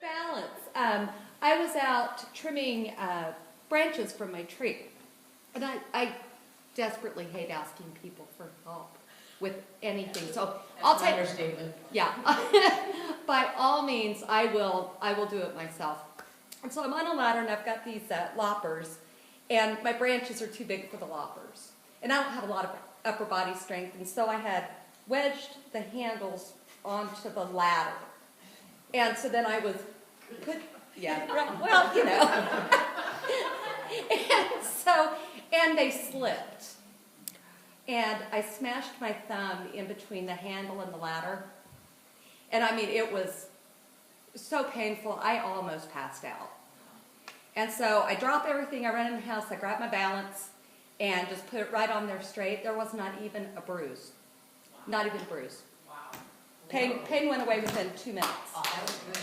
Balance. I was out trimming branches from my tree, and I desperately hate asking people for help with anything. So I'll take. Understatement. Yeah. By all means, I will do it myself. And so I'm on a ladder, and I've got these loppers, and my branches are too big for the loppers, and I don't have a lot of upper body strength, and so I had wedged the handles onto the ladder, and so then I was well, you know, and they slipped, and I smashed my thumb in between the handle and the ladder, and I mean, it was so painful, I almost passed out. And so I drop everything, I run in the house, I grab my balance, and just put it right on there straight. There was not even a bruise. Not even a bruise. Wow. Pain went away within 2 minutes. Oh, that was good.